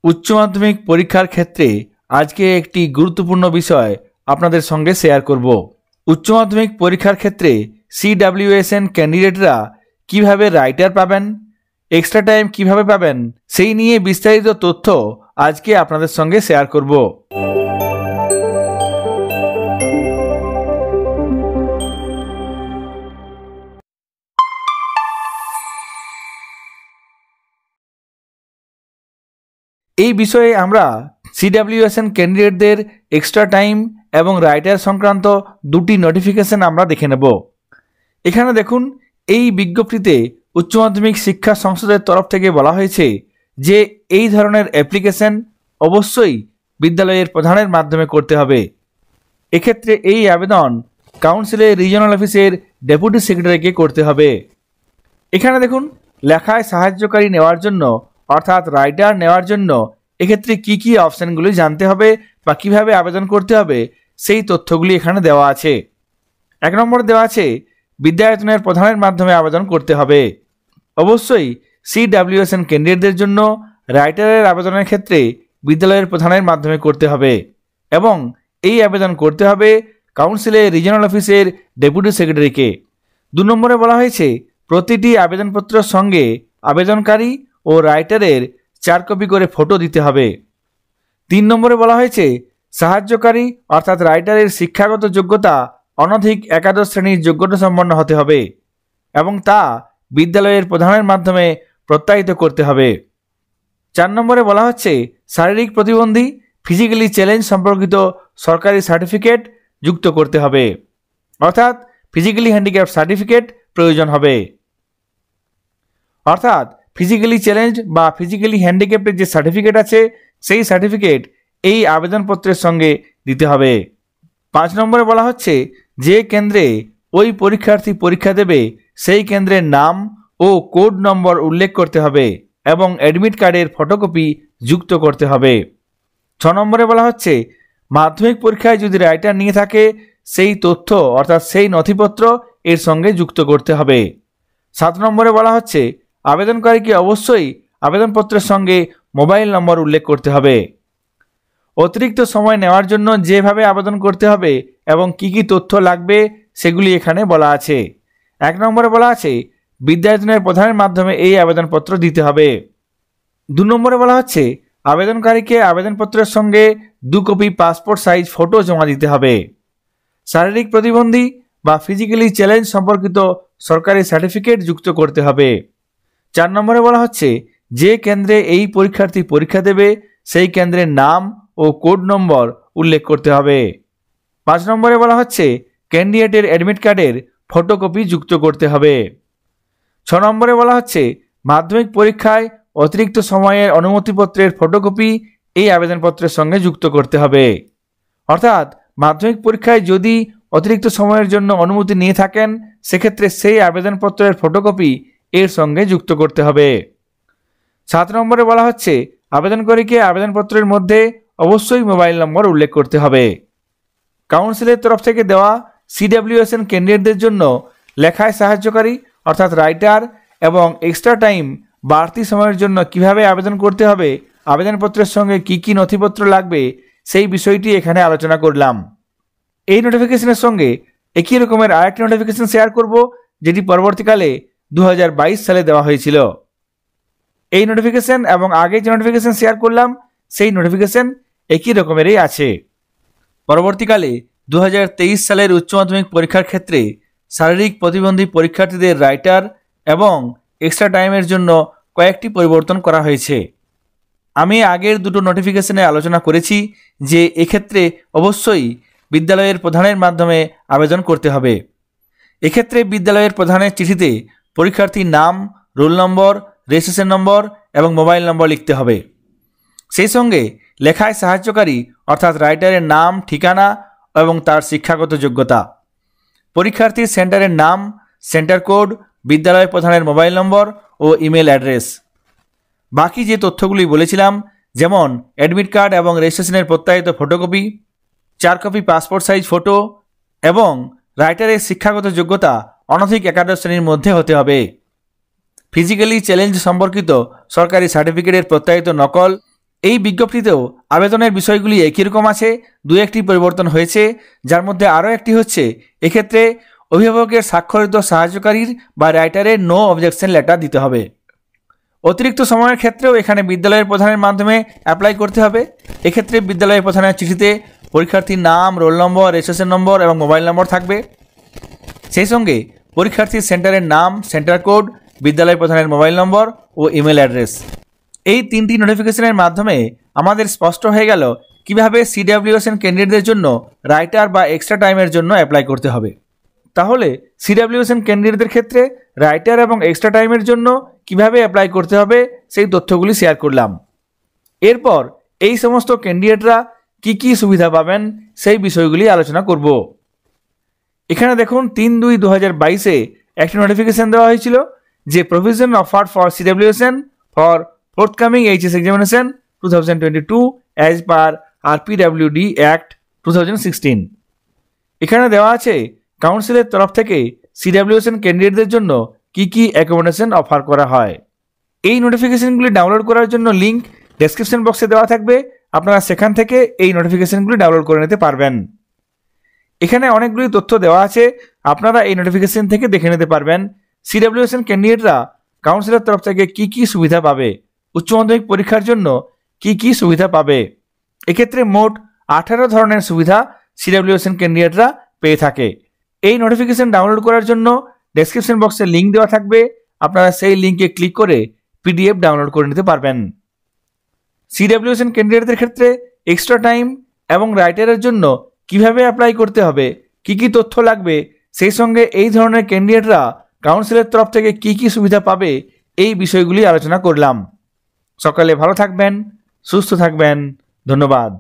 उच्च माध्यमिक परीक्षार क्षेत्रे आज के एक गुरुत्वपूर्ण विषय आपनादेर संगे शेयर करब। उच्च माध्यमिक परीक्षार क्षेत्रे CWSN कैंडिडेटरा किभाबे राइटार पाबेन, एक्सट्रा टाइम किभाबे पाबेन सेई निये विस्तारित तथ्य आज के आपनादेर संगे शेयर करब। এই বিষয়ে আমরা CWSN ক্যান্ডিডেটদের এক্সট্রা টাইম এবং রাইটার সংক্রান্ত দুটি নোটিফিকেশন আমরা দেখে নেব। এখানে দেখুন, এই বিজ্ঞপ্তিতে উচ্চ মাধ্যমিক শিক্ষা সংসদের তরফ থেকে বলা হয়েছে যে এই ধরনের অ্যাপ্লিকেশন অবশ্যই বিদ্যালয়ের প্রধানের মাধ্যমে করতে হবে। এক্ষেত্রে এই আবেদন কাউন্সিলের রিজিওনাল অফিসের ডেপুটি সেক্রেটারিকে করতে হবে। এখানে দেখুন, লেখায় সাহায্যকারী নেওয়ার জন্য অর্থাৎ রাইটার নেওয়ার জন্য এক্ষেত্রে কি কি অপশনগুলি জানতে হবে বা কিভাবে আবেদন করতে হবে সেই তথ্যগুলি এখানে দেওয়া আছে। এক নম্বরে দেওয়া আছে বিদ্যায়তনের প্রধানের মাধ্যমে আবেদন করতে হবে। অবশ্যই CWSN ক্যান্ডিডেটদের জন্য রাইটারের আবেদনের ক্ষেত্রে বিদ্যালয়ের প্রধানের মাধ্যমে করতে হবে এবং এই আবেদন করতে হবে কাউন্সিলের রিজিওনাল অফিসের ডেপুটি সেক্রেটারিকে। 2 নম্বরে বলা হয়েছে প্রতিটি আবেদনপত্রের সঙ্গে আবেদনকারী ও রাইটারের 4 কপি করে ফটো দিতে হবে। 3 নম্বরে বলা হয়েছে সাহায্যকারী অর্থাৎ রাইটারের শিক্ষাগত যোগ্যতা অনধিক একাদশ শ্রেণীর যোগ্যতা সম্পন্ন হতে হবে এবং তা বিদ্যালয়ের প্রধানের মাধ্যমে প্রত্যায়িত করতে হবে। 4 নম্বরে বলা হচ্ছে শারীরিক প্রতিবন্ধী ফিজিক্যালি চ্যালেঞ্জ সম্পর্কিত সরকারি সার্টিফিকেট যুক্ত করতে হবে, অর্থাৎ ফিজিক্যালি হ্যান্ডিক্যাপ সার্টিফিকেট প্রয়োজন হবে। অর্থাৎ ফিজিক্যালি চ্যালেঞ্জ বা ফিজিক্যালি হ্যান্ডিক্যাপের যে সার্টিফিকেট আছে সেই সার্টিফিকেট এই আবেদনপত্রের সঙ্গে দিতে হবে। 5 নম্বরে বলা হচ্ছে যে কেন্দ্রে ওই পরীক্ষার্থী পরীক্ষা দেবে সেই কেন্দ্রের নাম ও কোড নম্বর উল্লেখ করতে হবে এবং অ্যাডমিট কার্ডের ফটোকপি যুক্ত করতে হবে। 6 নম্বরে বলা হচ্ছে মাধ্যমিক পরীক্ষায় যদি রাইটার নিয়ে থাকে সেই তথ্য অর্থাৎ সেই নথিপত্র এর সঙ্গে যুক্ত করতে হবে। 7 নম্বরে বলা হচ্ছে আবেদনকারীকে অবশ্যই আবেদনপত্রের সঙ্গে মোবাইল নম্বর উল্লেখ করতে হবে। অতিরিক্ত সময় নেওয়ার জন্য যেভাবে আবেদন করতে হবে এবং কি কি তথ্য লাগবে সেগুলি এখানে বলা আছে। 1 নম্বরে বলা আছে বিদ্যায়তনের প্রধানের মাধ্যমে এই আবেদনপত্র দিতে হবে। 2 নম্বরে বলা হচ্ছে আবেদনকারীকে আবেদনপত্রের সঙ্গে 2 কপি পাসপোর্ট সাইজ ফটো জমা দিতে হবে। শারীরিক প্রতিবন্ধী বা ফিজিক্যালি চ্যালেঞ্জ সম্পর্কিত সরকারি সার্টিফিকেট যুক্ত করতে হবে। 4 নম্বরে বলা হচ্ছে যে কেন্দ্রে এই পরীক্ষার্থী পরীক্ষা দেবে সেই কেন্দ্রের নাম ও কোড নম্বর উল্লেখ করতে হবে। 5 নম্বরে বলা হচ্ছে ক্যান্ডিডেটের অ্যাডমিট কার্ডের ফটোকপি যুক্ত করতে হবে। 6 নম্বরে বলা হচ্ছে মাধ্যমিক পরীক্ষায় অতিরিক্ত সময়ের অনুমতিপত্রের ফটোকপি এই আবেদনপত্রের সঙ্গে যুক্ত করতে হবে। অর্থাৎ মাধ্যমিক পরীক্ষায় যদি অতিরিক্ত সময়ের জন্য অনুমতি নিয়ে থাকেন সেক্ষেত্রে সেই আবেদনপত্রের ফটোকপি এর সঙ্গে যুক্ত করতে হবে। 7 নম্বরে বলা হচ্ছে আবেদনকারীকে আবেদনপত্রের মধ্যে অবশ্যই মোবাইল নম্বর উল্লেখ করতে হবে। কাউন্সিলের তরফ থেকে দেওয়া CWSN ক্যান্ডিডেটদের জন্য লেখায় সাহায্যকারী অর্থাৎ রাইটার এবং এক্সট্রা টাইম বাড়তি সময়ের জন্য কিভাবে আবেদন করতে হবে, আবেদনপত্রের সঙ্গে কি কি নথিপত্র লাগবে সেই বিষয়টি এখানে আলোচনা করলাম। এই নোটিফিকেশনের সঙ্গে একই রকমের আরেকটি নোটিফিকেশন শেয়ার করব যেটি পরবর্তীকালে 2022 সালে দেওয়া হয়েছিল। এই নোটিফিকেশন এবং আগে যে নোটিফিকেশন শেয়ার করলাম সেই নোটিফিকেশন একই রকমেরই আছে। পরবর্তীকালে 2023 সালের উচ্চ মাধ্যমিক পরীক্ষার ক্ষেত্রে শারীরিক প্রতিবন্ধী পরীক্ষার্থীদের রাইটার এবং এক্সট্রা টাইমের জন্য কয়েকটি পরিবর্তন করা হয়েছে। আমি আগের দুটো নোটিফিকেশনে আলোচনা করেছি যে এক্ষেত্রে অবশ্যই বিদ্যালয়ের প্রধানের মাধ্যমে আবেদন করতে হবে। এক্ষেত্রে বিদ্যালয়ের প্রধানের চিঠিতে পরীক্ষার্থীর নাম, রোল নম্বর, রেজিস্ট্রেশন নম্বর এবং মোবাইল নম্বর লিখতে হবে। সেই সঙ্গে লেখায় সাহায্যকারী অর্থাৎ রাইটারের নাম, ঠিকানা এবং তার শিক্ষাগত যোগ্যতা, পরীক্ষার্থীর সেন্টারের নাম, সেন্টার কোড, বিদ্যালয় প্রধানের মোবাইল নম্বর ও ইমেল অ্যাড্রেস। বাকি যে তথ্যগুলি বলেছিলাম যেমন অ্যাডমিট কার্ড এবং রেজিস্ট্রেশনের প্রত্যায়িত photocopy, 4 copy passport size photo এবং রাইটারের শিক্ষাগত যোগ্যতা অনধিক একাদশ শ্রেণীর মধ্যে হতে হবে। ফিজিক্যালি চ্যালেঞ্জ সম্পর্কিত সরকারি সার্টিফিকেটের প্রত্যায়িত নকল এই বিজ্ঞপ্তিতেও আবেদনের বিষয়গুলি একই রকম আছে, দু একটি পরিবর্তন হয়েছে, যার মধ্যে আরও একটি হচ্ছে এক্ষেত্রে অভিভাবকের স্বাক্ষরিত সাহায্যকারীর বা রাইটারের নো অবজেকশন লেটার দিতে হবে। অতিরিক্ত সময়ের ক্ষেত্রেও এখানে বিদ্যালয়ের প্রধানের মাধ্যমে অ্যাপ্লাই করতে হবে। এক্ষেত্রে বিদ্যালয়ের প্রধানের চিঠিতে পরীক্ষার্থীর নাম, রোল নম্বর, রেজিস্ট্রেশন নম্বর এবং মোবাইল নম্বর থাকবে। সেই সঙ্গে পরীক্ষার্থীর সেন্টারের নাম, সেন্টার কোড, বিদ্যালয় প্রধানের মোবাইল নম্বর ও ইমেল অ্যাড্রেস। এই তিনটি নোটিফিকেশনের মাধ্যমে আমাদের স্পষ্ট হয়ে গেল কিভাবে সিডাব্লিউএসএন ক্যান্ডিডেটদের জন্য রাইটার বা এক্সট্রা টাইমের জন্য অ্যাপ্লাই করতে হবে। তাহলে সিডাব্লিউএসএন ক্যান্ডিডেটদের ক্ষেত্রে রাইটার এবং এক্সট্রা টাইমের জন্য কিভাবে অ্যাপ্লাই করতে হবে সেই তথ্যগুলি শেয়ার করলাম। এরপর এই সমস্ত ক্যান্ডিডেটরা কি কি সুবিধা পাবেন সেই বিষয়গুলি আলোচনা করব। এখানে দেখুন 3/2/2022-এ একটি নোটিফিকেশন দেওয়া হয়েছিল যে provision offered for CWSN for forthcoming HS examination 2022 as per RPWD act 2016। এখানে দেওয়া আছে কাউন্সিলের তরফ থেকে সিডাব্লিউএসএন ক্যান্ডিডেটদের জন্য কি কি অ্যাকোমোডেশন অফার করা হয়। এই নোটিফিকেশনগুলি ডাউনলোড করার জন্য লিঙ্ক ডেসক্রিপশন বক্সে দেওয়া থাকবে, আপনারা সেখান থেকে এই নোটিফিকেশনগুলি ডাউনলোড করে নিতে পারবেন। এখানে অনেকগুলি তথ্য দেওয়া আছে, আপনারা এই নোটিফিকেশন থেকে দেখে নিতে পারবেন সিডাব্লিউএসএন ক্যান্ডিডেটরা কাউন্সিলের তরফ থেকে কি কি সুবিধা পাবে, উচ্চ মাধ্যমিক পরীক্ষার জন্য কি কি সুবিধা পাবে। এক্ষেত্রে মোট 18 ধরনের সুবিধা সিডাব্লিউএসএন ক্যান্ডিডেটরা পেয়ে থাকে। এই নোটিফিকেশন ডাউনলোড করার জন্য ডেসক্রিপশন বক্সে লিঙ্ক দেওয়া থাকবে, আপনারা সেই লিঙ্কে ক্লিক করে পিডিএফ ডাউনলোড করে নিতে পারবেন। সিডাব্লিউএসএন ক্যান্ডিডেটদের ক্ষেত্রে এক্সট্রা টাইম এবং রাইটারের জন্য কিভাবে অ্যাপ্লাই করতে হবে, কি কি তথ্য লাগবে, সেই সঙ্গে এই ধরনের ক্যান্ডিডেটরা কাউন্সিলের তরফ থেকে কি কি সুবিধা পাবে, এই বিষয়গুলি আলোচনা করলাম। সকালে ভালো থাকবেন, সুস্থ থাকবেন, ধন্যবাদ।